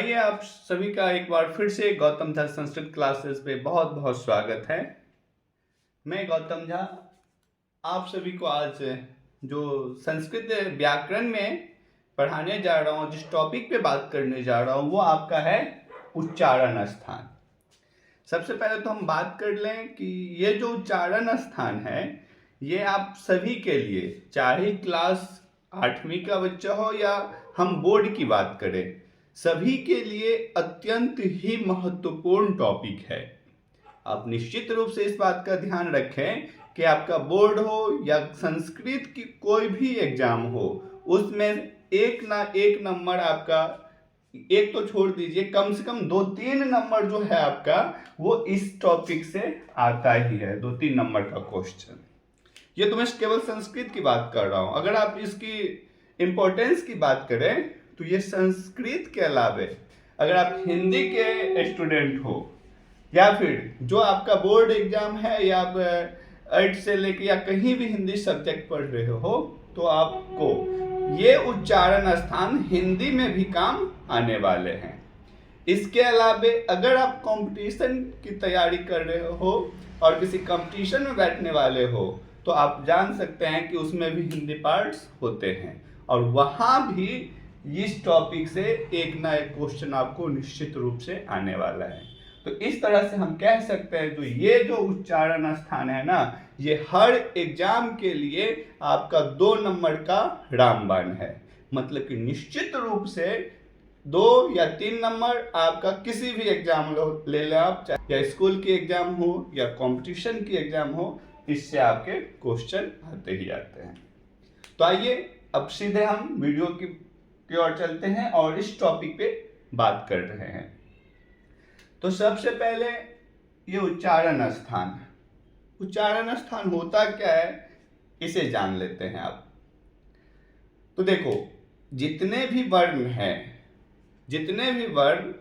आइए आप सभी का एक बार फिर से गौतम झा संस्कृत क्लासेस पे बहुत बहुत स्वागत है। मैं गौतम झा आप सभी को आज जो संस्कृत व्याकरण में पढ़ाने जा रहा हूँ, जिस टॉपिक पे बात करने जा रहा हूँ वो आपका है उच्चारण स्थान। सबसे पहले तो हम बात कर लें कि ये जो उच्चारण स्थान है ये आप सभी के लिए, चाहे क्लास 8वीं का बच्चा हो या हम बोर्ड की बात करें, सभी के लिए अत्यंत ही महत्वपूर्ण टॉपिक है। आप निश्चित रूप से इस बात का ध्यान रखें कि आपका बोर्ड हो या संस्कृत की कोई भी एग्जाम हो, उसमें एक ना एक नंबर आपका, एक तो छोड़ दीजिए, कम से कम 2-3 नंबर जो है आपका वो इस टॉपिक से आता ही है। 2-3 नंबर का क्वेश्चन, ये तो मैं केवल संस्कृत की बात कर रहा हूं। अगर आप इसकी इंपॉर्टेंस की बात करें तो ये संस्कृत के अलावे अगर आप हिंदी के स्टूडेंट हो या फिर जो आपका बोर्ड एग्जाम है या आप 8 से लेके या कहीं भी हिंदी सब्जेक्ट पढ़ रहे हो, तो आपको ये उच्चारण स्थान हिंदी में भी काम आने वाले हैं। इसके अलावे अगर आप कंपटीशन की तैयारी कर रहे हो और किसी कंपटीशन में बैठने वाले हो, तो आप जान सकते हैं कि उसमें भी हिंदी पार्ट्स होते हैं और वहाँ भी इस टॉपिक से एक ना एक क्वेश्चन आपको निश्चित रूप से आने वाला है। तो इस तरह से हम कह सकते हैं, तो ये जो उच्चारण स्थान है ना, ये हर एग्जाम के लिए आपका 2 नंबर का रामबाण है। मतलब कि निश्चित रूप से 2 या 3 नंबर आपका किसी भी एग्जाम ले लें आप, चाहे या स्कूल की एग्जाम हो या कंपटीशन की एग्जाम हो, इससे आपके क्वेश्चन आते ही आते हैं। तो आइए अब सीधे हम वीडियो की ओर चलते हैं और इस टॉपिक पे बात कर रहे हैं। तो सबसे पहले ये उच्चारण स्थान, उच्चारण स्थान होता क्या है इसे जान लेते हैं आप। तो देखो, जितने भी वर्ण हैं, जितने भी वर्ण,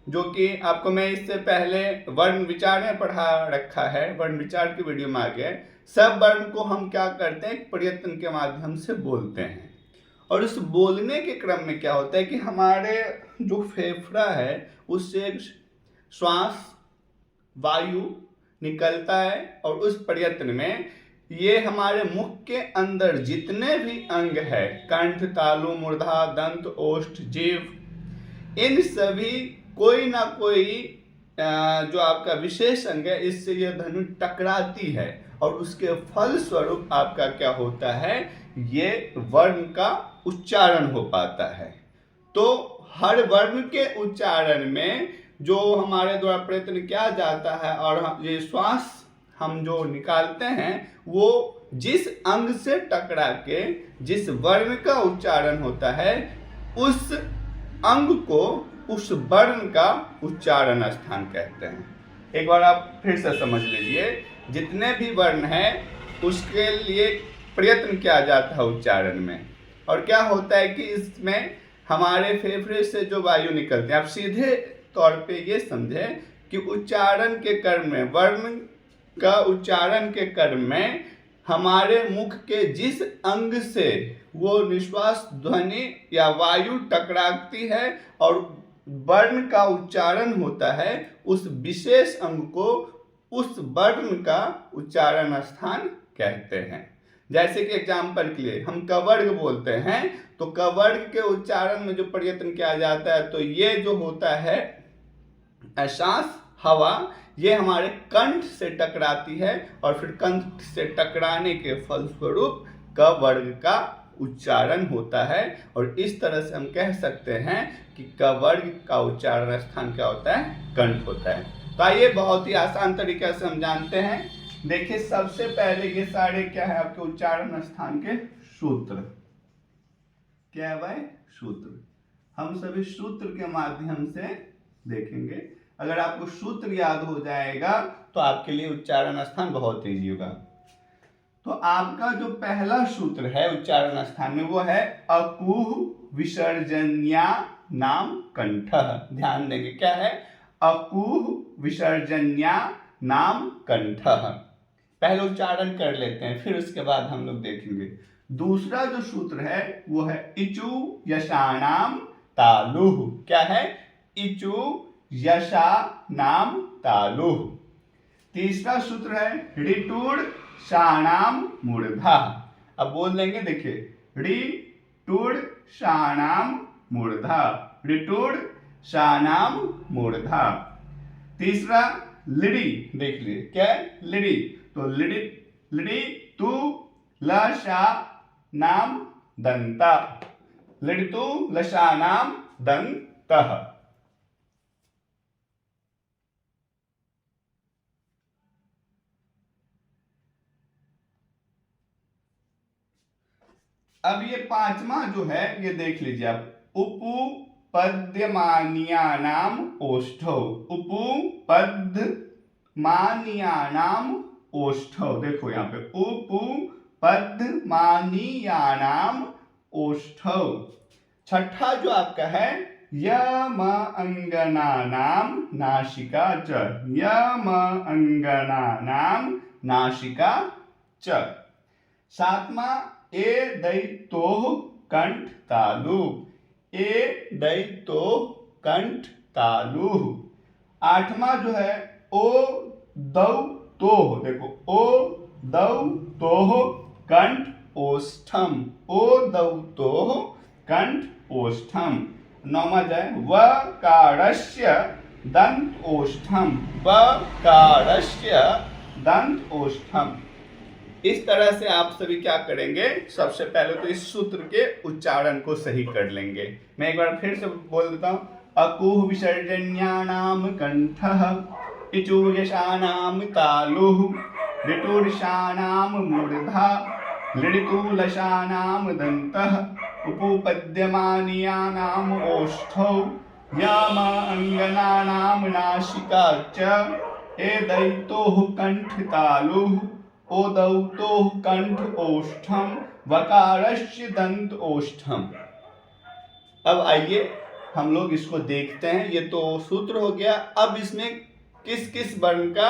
जो कि आपको मैं इससे पहले वर्ण विचार में पढ़ा रखा है, वर्ण विचार की वीडियो में आ गए, सब वर्ण को हम क्या करते हैं, प्रयत्न के माध्यम से बोलते हैं। और उस बोलने के क्रम में क्या होता है कि हमारे जो फेफड़ा है उससे श्वास वायु निकलता है और उस प्रयत्न में ये हमारे मुख के अंदर जितने भी अंग है, कंठ, तालु, मूर्धा, दंत, ओष्ठ, जीभ, इन सभी कोई ना कोई जो आपका विशेष अंग है, इससे यह धनु टकराती है और उसके फल स्वरूप आपका क्या होता है, ये वर्ण का उच्चारण हो पाता है। तो हर वर्ण के उच्चारण में जो हमारे द्वारा प्रयत्न किया जाता है और ये श्वास हम जो निकालते हैं, वो जिस अंग से टकरा के जिस वर्ण का उच्चारण होता है, उस अंग को, उस वर्ण का उच्चारण स्थान कहते हैं। एक बार आप फिर से समझ लीजिए, जितने भी वर्ण हैं उसके लिए प्रयत्न किया जाता है उच्चारण में, और क्या होता है कि इसमें हमारे फेफड़े से जो वायु निकलते हैं, आप सीधे तौर पे ये समझें कि उच्चारण के क्रम में, वर्ण का उच्चारण के क्रम में हमारे मुख के जिस अंग से वो निश्वास ध्वनि या वायु टकराती है और वर्ण का उच्चारण होता है, उस विशेष अंग को उस वर्ण का उच्चारण स्थान कहते हैं। जैसे कि एग्जाम्पल के लिए हम कवर्ग बोलते हैं, तो कवर्ग के उच्चारण में जो प्रयत्न किया जाता है, तो ये जो होता है श्वास, हवा, ये हमारे कंठ से टकराती है और फिर कंठ से टकराने के फलस्वरूप कवर्ग का उच्चारण होता है। और इस तरह से हम कह सकते हैं कि कवर्ग का उच्चारण स्थान क्या होता है, कंठ होता है। तो आइए बहुत ही आसान तरीके से हम जानते हैं। देखिए, सबसे पहले ये सारे क्या है आपके उच्चारण स्थान के सूत्र, क्या है भाई, सूत्र। हम सभी सूत्र के माध्यम से देखेंगे। अगर आपको सूत्र याद हो जाएगा तो आपके लिए उच्चारण स्थान बहुत ईजी होगा। तो आपका जो पहला सूत्र है उच्चारण स्थान में, वो है अकुह विसर्जन्या नाम कंठ। ध्यान देंगे, क्या है, अकुह विसर्जन्या नाम कंठ। पहले उच्चारण कर लेते हैं, फिर उसके बाद हम लोग देखेंगे। दूसरा जो सूत्र है वो है इचु यशाणाम तालुः। क्या है, इचु यशा नाम तालु। तीसरा सूत्र है ऋटुड़ शाणाम मूर्धा। अब बोल देंगे, देखिए ऋटुड़ शाणाम मूर्धा, ऋटुड़ शाणाम मूर्धा। तीसरा लिडी, देख लीजिए क्या है लिडी, तो लिडी लिडी तू लशा नाम दंता, लिडी तू लशा नाम दंतः। अब ये पांचवा जो है ये देख लीजिए आप, उपपद्यमान्यानाम ओष्ठौ, उपपद्यमान्यानाम ओष्ठौ। देखो यहाँ पे उपपद्यमान्यानाम ओष्ठौ। छठा जो आपका है यम अंगनानाम नासिका च, यम अंगनानाम नासिका च। सातवां ए दैतोः कंठ तालु, ए दैतोः कंठ तालु। आठवां जो है ओ दौ तोह, देखो ओ दौ तोह कंठ ओष्ठम, ओ दौ तोह कंठ ओष्ठम। नौवां जो है वकारस्य दंत ओष्ठम, वकारस्य दंत ओष्ठम। इस तरह से आप सभी क्या करेंगे, सबसे पहले तो इस सूत्र के उच्चारण को सही कर लेंगे। मैं एक बार फिर से बोल देता हूं, अकुह विसर्जन्यानाम कंठः, इचुयशानाम तालुः, ऋटुर्षाणाम मूर्धा, लिडितुलशानाम दन्तः, उपपद्यमानीयानाम ओष्ठौ, यम अंगनानाम नासिका च, एदैतोः कंठ तालुः, ओदौतोः कंठ ओष्ठम, वकारस्य दंत ओष्ठम। अब आइए हम लोग इसको देखते हैं। ये तो सूत्र हो गया। अब इसमें किस किस वर्ण का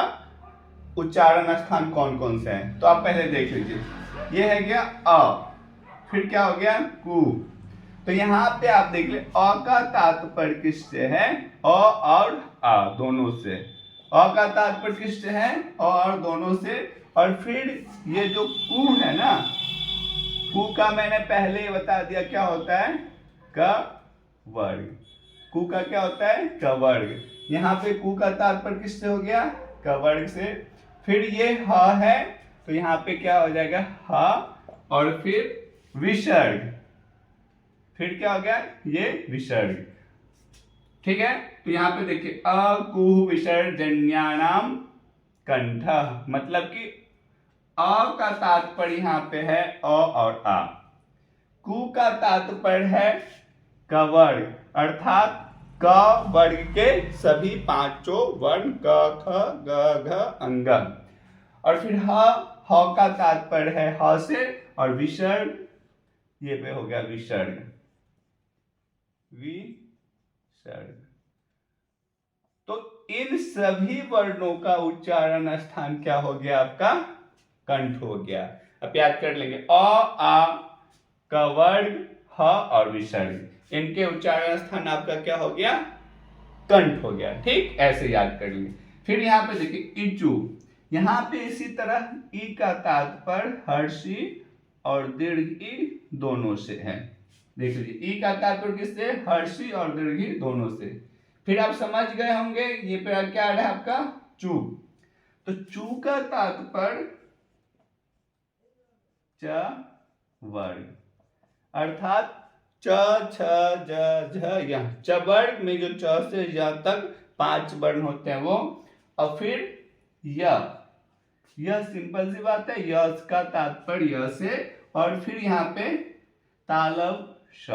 उच्चारण स्थान कौन कौन से हैं, तो आप पहले देख लीजिए। ये है गया अ, फिर क्या हो गया कु। तो यहाँ पे आप देख ले, अ का तात्पर्य किससे है, अ और आ दोनों से। अ का तात्पर्य किससे है, अ और दोनों से। और फिर ये जो कु है ना, कु का मैंने पहले ही बता दिया क्या होता है, क वर्ग। कु का क्या होता है, क वर्ग। यहाँ पे कु का तात्पर्य किससे हो गया, क वर्ग से। फिर ये ह है, तो यहाँ पे क्या हो जाएगा ह, और फिर विसर्ग, फिर क्या हो गया ये विसर्ग। ठीक है, तो यहाँ पे देखिए अकुह विसर्जन्यानाम कंठ, मतलब कि अ का तात्पर्य यहाँ पे है अ और आ। कु का तात्पर्य है क वर्ग, अर्थात क वर्ग के सभी पांचों वर्ण क ख ग घ अंग। और फिर ह का तात्पर्य है ह से, और विसर्ग ये पे हो गया विसर्ग, विसर्ग। तो इन सभी वर्णों का उच्चारण स्थान क्या हो गया आपका, कंठ हो गया। अब याद कर लेंगे, अ आ का वर्ग, ह और विसर्ग, इनके उच्चारण स्थान आपका क्या हो गया, कंठ हो गया। ठीक, ऐसे याद कर लेंगे। फिर यहाँ पे देखिए इचु, यहाँ पे इसी तरह ई का तात्पर्य हर्षी और दीर्घ ई दोनों से है। देख लीजिए, ई का तात्पर्य किससे, हर्षी और दीर्घ ई दोनों से। फिर आप समझ गए होंगे ये पे क्या आ रहा है आपका चू। तो चू का तात्पर्य च वर्ग, अर्थात च छ ज झ य, च वर्ग में जो च से य तक 5 वर्ण होते हैं वो। और फिर यह सिंपल सी बात है, यश का तात्पर्य य से, और फिर यहाँ पे तालव श,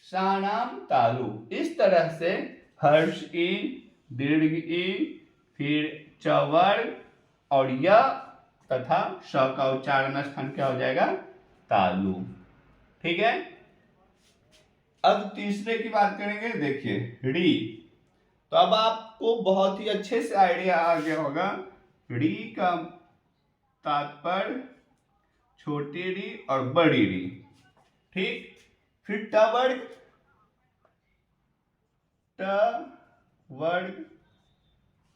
शानाम तालु। इस तरह से हर्ष ई, दीर्घ ई, फिर च वर्ग और य तथा श का उच्चारण स्थान क्या हो जाएगा, तालु। ठीक है, अब तीसरे की बात करेंगे। देखिए री, तो अब आपको बहुत ही अच्छे से आइडिया आ गया होगा। री का तात्पर्य छोटी री और बड़ी री। ठीक, फिर ट वर्ग, ट वर्ग,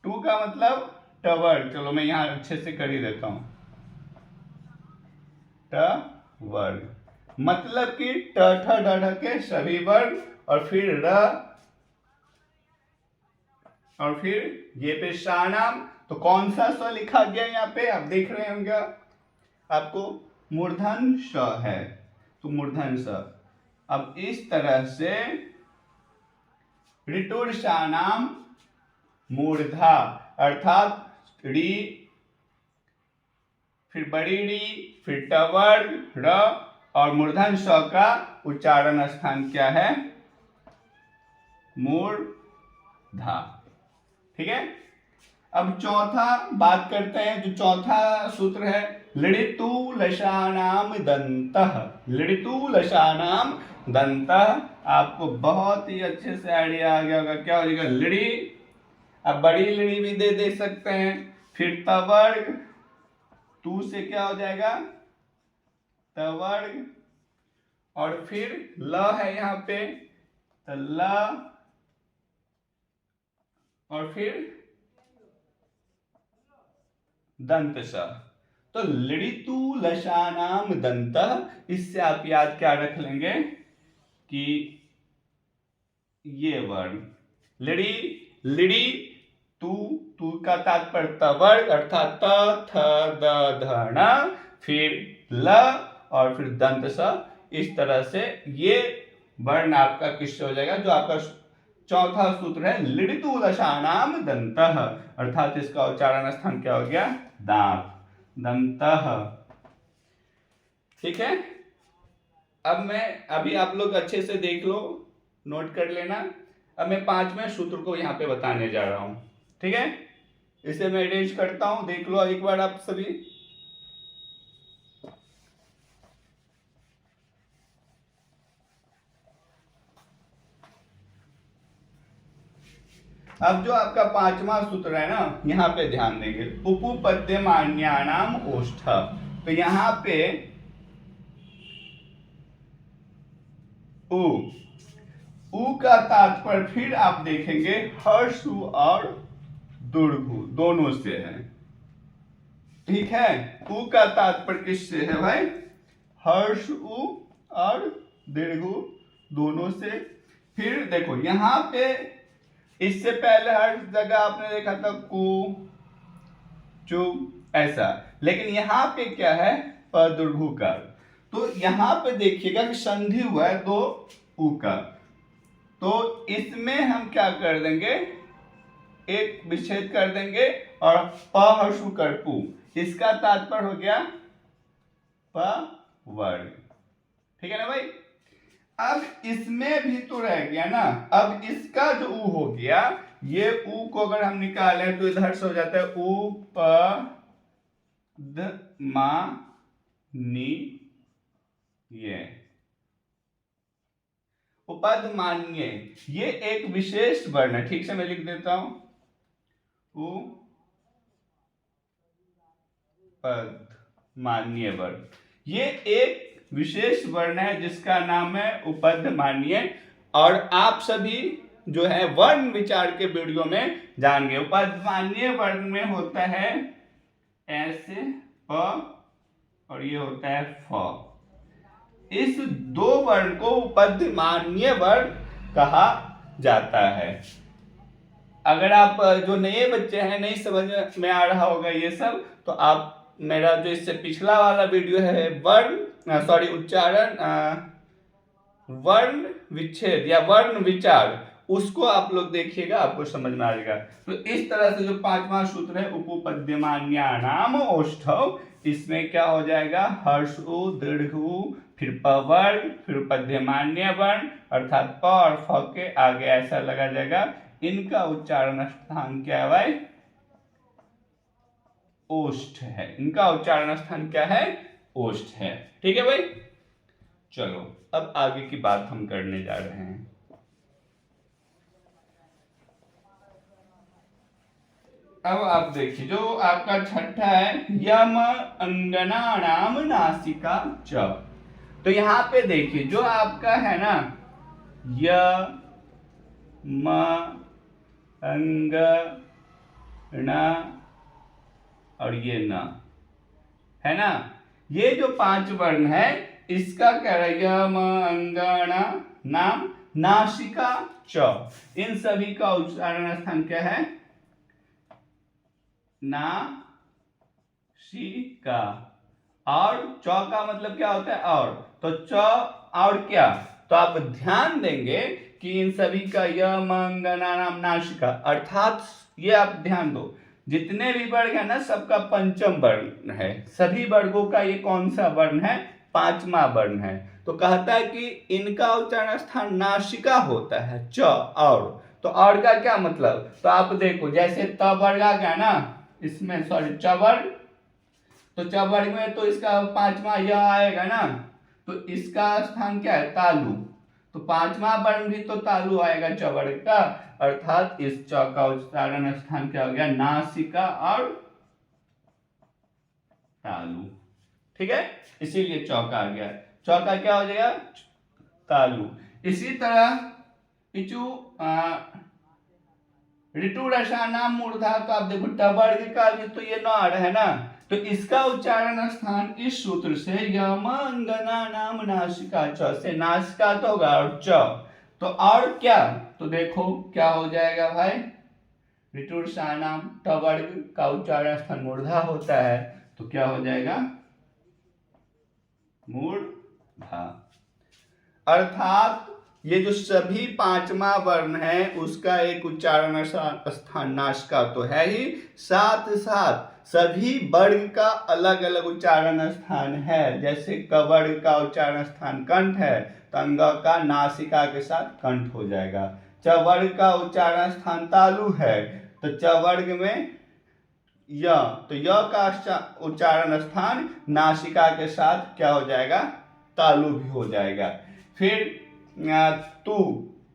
टू का मतलब ट वर्ग, चलो मैं यहां अच्छे से कर ही देता हूं, ट वर्ग मतलब कि ट ठ ड ढ के सभी वर्ग और फिर र और फिर ये पे शानाम। तो कौन सा स लिखा गया यहाँ पे आप देख रहे होंगे, आपको मूर्धन स है, तो मूर्धन स। अब इस तरह से ऋटुर शानाम मूर्धा अर्थात री, फिर बड़ी री, फिर टवर्ग र और मूर्धन स का उच्चारण स्थान क्या है, मूर्धा। ठीक है, अब चौथा बात करते हैं, जो चौथा सूत्र है लृतु लशानाम दंतः, लृतु लशानाम दंतः। आपको बहुत ही अच्छे से आइडिया आ गया होगा क्या हो जाएगा, लड़ी, अब बड़ी लड़ी भी दे सकते हैं, फिर तवर्ग, तू से क्या हो जाएगा तवर्ग, और फिर ल है यहाँ पे तो ल, और फिर दंत स। तो लड़ितु लशानाम दंतः, इससे आप याद क्या रख लेंगे कि ये वर्ण लड़ी, लिड़ी, तू, तू का तात्पर्य तवर्ग अर्थात त थ द ध न, फिर ल और फिर दंत स। इस तरह से ये वर्ण आपका किससे हो जाएगा, जो आपका चौथा सूत्र है लृतु लशानाम दंतः, अर्थात इसका उच्चारण स्थान क्या हो गया, दांत, दंतः। ठीक है, अब अभी आप लोग अच्छे से देख लो, नोट कर लेना। अब मैं पांचवें सूत्र को यहाँ पे बताने जा रहा हूं। ठीक है, इसे मैं अरेंज करता हूं, देख लो एक बार आप सभी। अब जो आपका पांचवा सूत्र है ना, यहाँ पे ध्यान देंगे, उपपद्यमान्यानाम ओष्ठ। तो यहाँ पे उ का तात्पर्य फिर आप देखेंगे हर्षु और दुर्घु दोनों से है। ठीक है, उ का तात्पर्य किससे है भाई, हर्ष उ और दीर्घु दोनों से। फिर देखो यहाँ पे इससे पहले हर जगह आपने देखा था कु चु ऐसा, लेकिन यहाँ पे क्या है पदुर्भुकार। तो यहाँ पे देखिएगा कि संधि हुआ है दो उ का, तो इसमें हम क्या कर देंगे, एक विच्छेद कर देंगे और प हर्षु कर पु, इसका तात्पर्य हो गया प वर्ग। ठीक है ना भाई, अब इसमें भी तो रह गया ना, अब इसका जो उ हो गया, ये उ को अगर हम निकालें तो इधर से हो जाता है उ प द मा नी, ये उपद मान्य, ये एक विशेष वर्ण है। ठीक से मैं लिख देता हूं, उ पद मान्य वर्ण, ये एक विशेष वर्ण है जिसका नाम है उपद मान्य। और आप सभी जो है वर्ण विचार के वीडियो में जानेंगे। उपद मान्य वर्ण में होता है ऐसे प और ये होता है फ, इस दो वर्ण को उपद मान्य वर्ण कहा जाता है। अगर आप जो नए बच्चे हैं, नहीं समझ में आ रहा होगा ये सब, तो आप मेरा जो इससे पिछला वाला वीडियो है वर्ण उच्चारण वर्ण विच्छेद या वर्ण विचार, उसको आप लोग देखिएगा, आपको समझ में आएगा। तो इस तरह से जो पांचवा सूत्र है उपपद्यमान्यानाम ओष्ठव, इसमें क्या हो जाएगा हर्ष उ दीर्घ उ, फिर प वर्ग, फिर पद्यमान्य वर्ण अर्थात प और फ के आगे ऐसा लगा जाएगा, इनका उच्चारण स्थान क्या है भाई, ओष्ठ है। इनका उच्चारण स्थान क्या है, ओष्ठ है। ठीक है भाई, चलो अब आगे की बात हम करने जा रहे हैं। अब आप देखिए जो आपका छठा है यम अंगनानाम नासिका च। तो यहां पे देखिए जो आपका है ना य म अंग ण और ये न, है ना। ये जो 5 वर्ण है इसका क्या रहेगा, म अंग ण नाम नासिका च, इन सभी का उच्चारण स्थान क्या है, नासिका। और च का मतलब क्या होता है, और, तो च और क्या, तो आप ध्यान देंगे कि इन सभी का य म अंग ण नाम नासिका, अर्थात ये आप ध्यान दो, जितने भी वर्ग है ना सबका पंचम वर्ण है, सभी वर्गों का ये कौन सा वर्ण है, 5वां वर्ण है। तो कहता है कि इनका उच्चारण स्थान नासिका होता है, च और, तो और का क्या मतलब, तो आप देखो जैसे त वर्ग आ गया ना, इसमें सॉरी च वर्ग, तो च वर्ग में तो इसका 5वां यह आएगा ना, तो इसका स्थान क्या है, तालु, तो 5वां वर्ण भी तो तालु आएगा च वर्ग का, अर्थात इस च का उच्चारण स्थान क्या हो गया, नासिका और तालु। ठीक है, इसीलिए च का आ गया, च का क्या हो जाएगा, तालु। इसी तरह इचु ऋतु रसानाम मूर्धा, तो आप देखो ट वर्ग का भी तो ये नाड़ है ना, तो इसका उच्चारण स्थान इस सूत्र से यम अंगना नाम नासिका च से, नासिका तो होगा और च, तो और क्या, तो देखो क्या हो जाएगा भाई, ऋतु रसानाम ट वर्ग का उच्चारण स्थान मूर्धा होता है, तो क्या हो जाएगा, मूर्धा। अर्थात ये जो सभी 5वां वर्ण है उसका एक उच्चारण स्थान नासिका तो है ही, साथ साथ सभी वर्ग का अलग अलग उच्चारण स्थान है। जैसे क वर्ग का उच्चारण स्थान कंठ है, तो अंग का नासिका के साथ कंठ हो जाएगा। च वर्ग का उच्चारण स्थान तालु है, तो च वर्ग में य, तो य का उच्चारण स्थान नासिका के साथ क्या हो जाएगा, तालु भी हो जाएगा। फिर तू,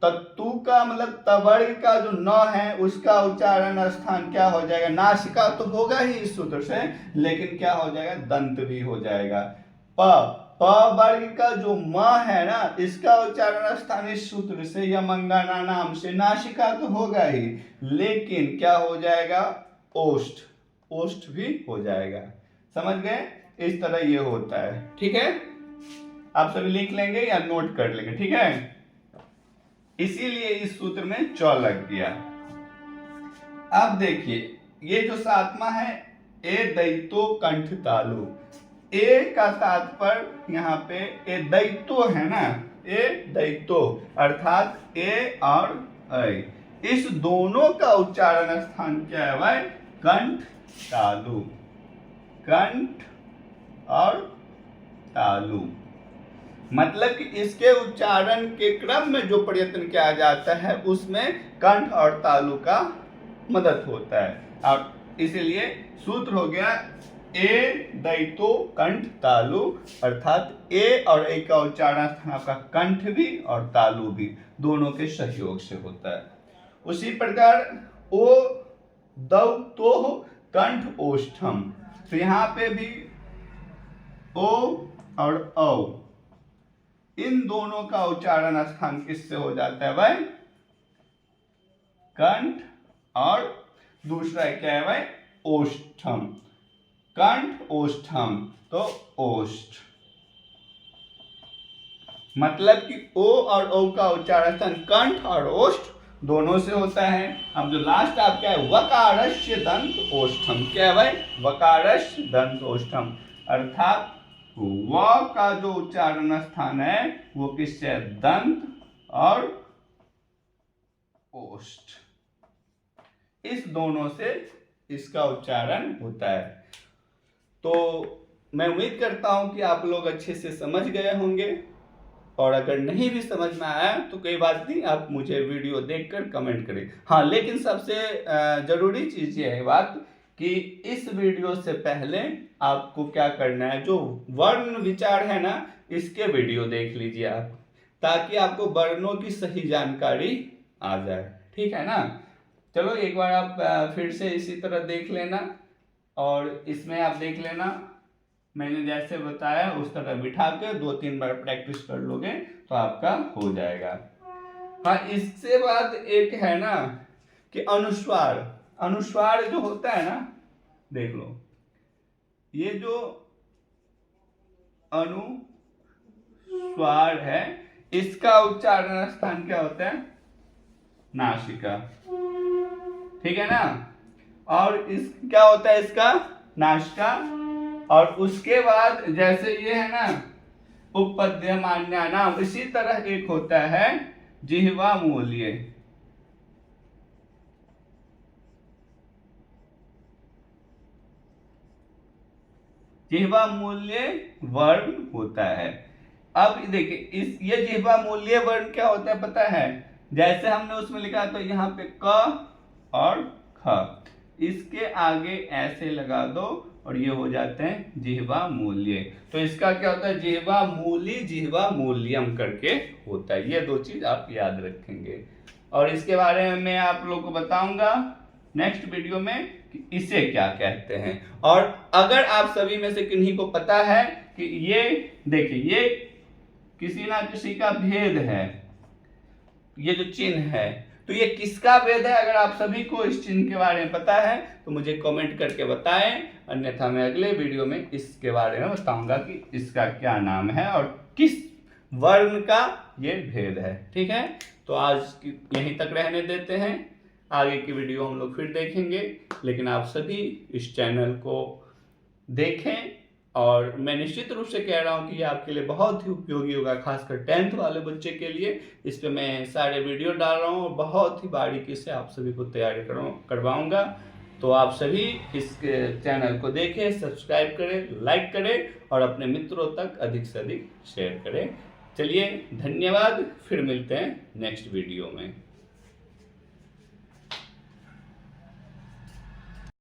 तो तू का मतलब तवर्ग का जो न है उसका उच्चारण स्थान क्या हो जाएगा, नासिका तो होगा ही इस सूत्र से, लेकिन क्या हो जाएगा, दंत भी हो जाएगा। प वर्ग का जो म है ना, इसका उच्चारण स्थान इस सूत्र से यमंगना नाम से, नासिका तो होगा ही, लेकिन क्या हो जाएगा, ओष्ठ, ओष्ठ भी हो जाएगा। समझ गए, इस तरह ये होता है। ठीक है, आप सभी लिख लेंगे या नोट कर लेंगे, ठीक है। इसीलिए इस सूत्र में च लग गया। अब देखिए ये जो 7वां है, ए दैतो कंठ तालु, ए का तात्पर्य यहाँ पे ए दैतो है ना, ए दैतो अर्थात ए और ऐ, इस दोनों का उच्चारण स्थान क्या है भाई, कंठ तालु, कंठ और तालु, मतलब कि इसके उच्चारण के क्रम में जो प्रयत्न किया जाता है उसमें कंठ और तालु का मदद होता है, और इसीलिए सूत्र हो गया ए दैतो कंठ तालु, अर्थात ए और ए का उच्चारण स्थान आपका कंठ भी और तालु भी दोनों के सहयोग से होता है। उसी प्रकार ओ दौतो कंठ ओष्ठम, तो यहाँ पे भी ओ और औ, इन दोनों का उच्चारण स्थान किससे हो जाता है भाई, कंठ, और दूसरा क्या है भाई, ओष्ठम, कंठ ओष्ठम, तो ओष्ठ, मतलब कि ओ और ओ का उच्चारण स्थान कंठ और ओष्ठ दोनों से होता है। अब जो लास्ट आपका है वकारस्य दंत ओष्ठम, क्या है भाई, वकारस्य दंत ओष्ठम, अर्थात व का जो उच्चारण स्थान है वो किससे, दंत और ओष्ठ, इस दोनों से इसका उच्चारण होता है। तो मैं उम्मीद करता हूं कि आप लोग अच्छे से समझ गए होंगे, और अगर नहीं भी समझ में आया तो कोई बात नहीं, आप मुझे वीडियो देखकर कमेंट करें। हाँ, लेकिन सबसे जरूरी चीज़ ये है बात कि इस वीडियो से पहले आपको क्या करना है, जो वर्ण विचार है ना, इसके वीडियो देख लीजिए आप, ताकि आपको वर्णों की सही जानकारी आ जाए, ठीक है ना। चलो एक बार आप फिर से इसी तरह देख लेना, और इसमें आप देख लेना मैंने जैसे बताया उस तरह बिठा के 2-3 बार प्रैक्टिस कर लोगे तो आपका हो जाएगा। हाँ, इससे बाद एक है ना कि अनुस्वार। अनुस्वार जो होता है ना, देख लो, ये जो अनुस्वार है इसका उच्चारण स्थान क्या होता है? नासिका। ठीक है ना। और इस क्या होता है इसका? नासिका। और उसके बाद जैसे ये है ना उपपद्य मान्या नाम, इसी तरह एक होता है जिह्वा मूल्य। जिह्वा मूल्य वर्ण होता है। अब देखिए इस ये जिह्वा मूल्य वर्ण क्या होता है पता है? जैसे हमने उसमें लिखा तो यहाँ पे क और ख, इसके आगे ऐसे लगा दो और ये हो जाते हैं जिह्वा मूल्य। तो इसका क्या होता है? जिह्वा मूली जिह्वा मूल्यम करके होता है। ये दो चीज आप याद रखेंगे और इसके बारे में मैं आप लोगों को बताऊंगा नेक्स्ट वीडियो में कि इसे क्या कहते हैं। और अगर आप सभी में से किन्हीं को पता है कि ये देखिए ये किसी ना किसी का भेद है, ये जो चिन्ह है तो ये किसका भेद है? अगर आप सभी को इस चिन्ह के बारे में पता है तो मुझे कमेंट करके बताएं, अन्यथा मैं अगले वीडियो में इसके बारे में बताऊंगा कि इसका क्या नाम है और किस वर्ण का ये भेद है। ठीक है, तो आज यहीं तक रहने देते हैं, आगे की वीडियो हम लोग फिर देखेंगे। लेकिन आप सभी इस चैनल को देखें और मैं निश्चित रूप से कह रहा हूं कि ये आपके लिए बहुत ही उपयोगी होगा, खासकर 10th वाले बच्चे के लिए। इस पे मैं सारे वीडियो डाल रहा हूं और बहुत ही बारीकी से आप सभी को तैयारी करवाऊंगा। तो आप सभी इस चैनल को देखें, सब्सक्राइब करें, लाइक करें और अपने मित्रों तक अधिक से अधिक शेयर करें। चलिए धन्यवाद, फिर मिलते हैं नेक्स्ट वीडियो में।